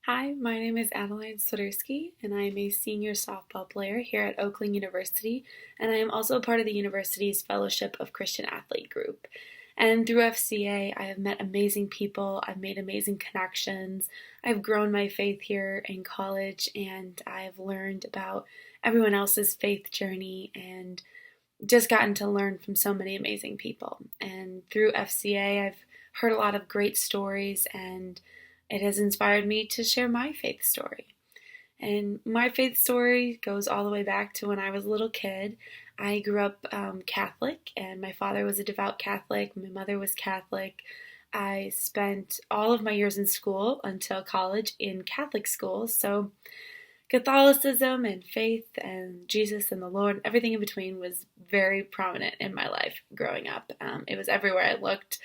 Hi, my name is Adeline Swiderski, and I am a senior softball player here at Oakland University, and I am also a part of the university's Fellowship of Christian Athlete group. And through FCA, I have met amazing people, I've made amazing connections, I've grown my faith here in college, and I've learned about everyone else's faith journey and just gotten to learn from so many amazing people. And through FCA, I've heard a lot of great stories, and it has inspired me to share my faith story. And my faith story goes all the way back to when I was a little kid. I grew up Catholic, and my father was a devout Catholic, my mother was Catholic. I spent all of my years in school until college in Catholic school, so Catholicism and faith and Jesus and the Lord, everything in between was very prominent in my life growing up. It was everywhere I looked,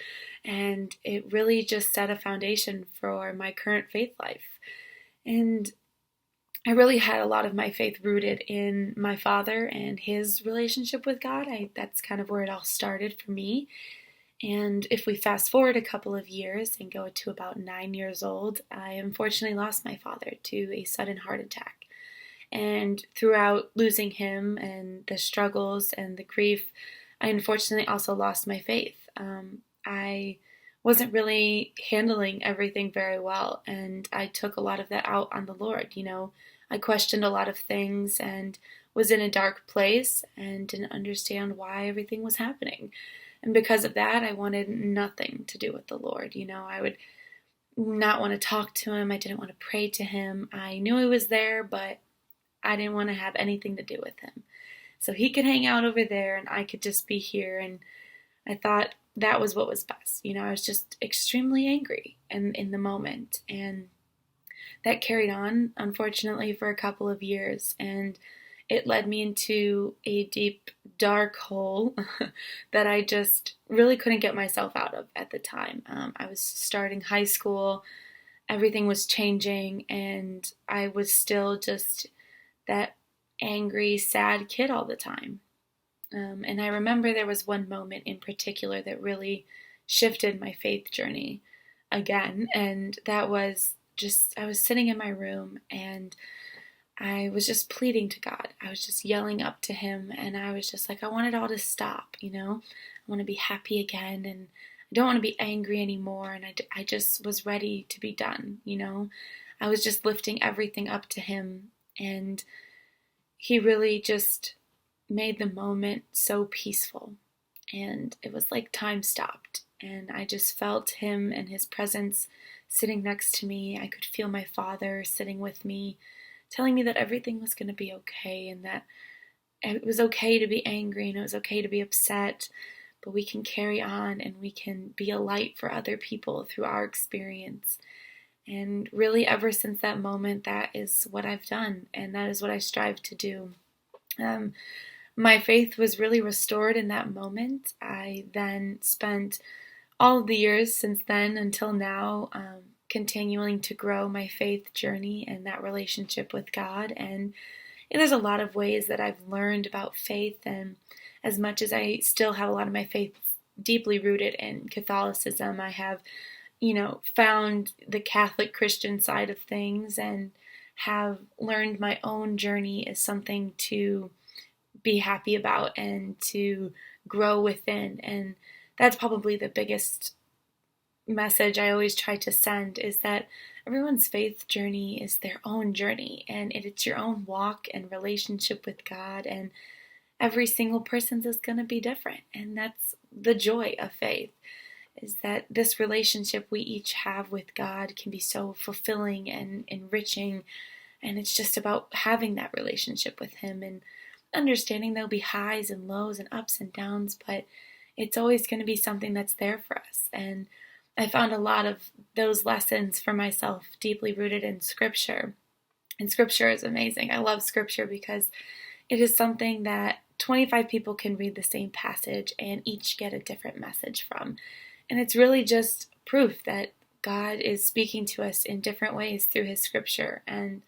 and it really just set a foundation for my current faith life. And I really had a lot of my faith rooted in my father and his relationship with God. That's kind of where it all started for me. And if we fast forward a couple of years and go to about 9 years old, I unfortunately lost my father to a sudden heart attack. And throughout losing him and the struggles and the grief, I unfortunately also lost my faith. I wasn't really handling everything very well, and I took a lot of that out on the Lord. I questioned a lot of things and was in a dark place and didn't understand why everything was happening. And because of that, I wanted nothing to do with the Lord. I would not want to talk to him. I didn't want to pray to him. I knew he was there, but I didn't want to have anything to do with him. So he could hang out over there and I could just be here. And I thought that was what was best. I was just extremely angry in the moment. And that carried on, unfortunately, for a couple of years. And it led me into a deep, dark hole that I just really couldn't get myself out of at the time. I was starting high school, everything was changing, and I was still just that angry, sad kid all the time. And I remember there was one moment in particular that really shifted my faith journey again, and that was I was sitting in my room and I was just pleading to God. I was just yelling up to him, and I was just like, I want it all to stop, I want to be happy again, and I don't want to be angry anymore, and I just was ready to be done, I was just lifting everything up to him, and he really just made the moment so peaceful. And it was like time stopped. And I just felt him and his presence sitting next to me. I could feel my father sitting with me, telling me that everything was going to be okay and that it was okay to be angry and it was okay to be upset, but we can carry on and we can be a light for other people through our experience. And really, ever since that moment, that is what I've done, and that is what I strive to do. My faith was really restored in that moment. I then spent all of the years since then until now continuing to grow my faith journey and that relationship with God. And there's a lot of ways that I've learned about faith, and as much as I still have a lot of my faith deeply rooted in Catholicism, I have found the Catholic Christian side of things and have learned my own journey is something to be happy about and to grow within. And that's probably the biggest message I always try to send, is that everyone's faith journey is their own journey, and it's your own walk and relationship with God, and every single person's is going to be different. And that's the joy of faith, is that this relationship we each have with God can be so fulfilling and enriching, and it's just about having that relationship with him and understanding there'll be highs and lows and ups and downs, but it's always going to be something that's there for us. And I found a lot of those lessons for myself deeply rooted in Scripture. And Scripture is amazing. I love Scripture because it is something that 25 people can read the same passage and each get a different message from. And it's really just proof that God is speaking to us in different ways through his Scripture. And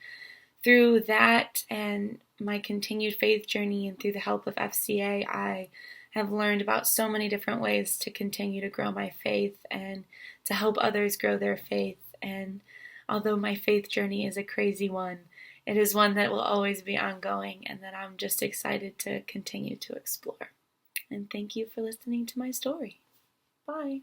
through that and my continued faith journey and through the help of FCA, I have learned about so many different ways to continue to grow my faith and to help others grow their faith. And although my faith journey is a crazy one, it is one that will always be ongoing and that I'm just excited to continue to explore. And thank you for listening to my story. Bye.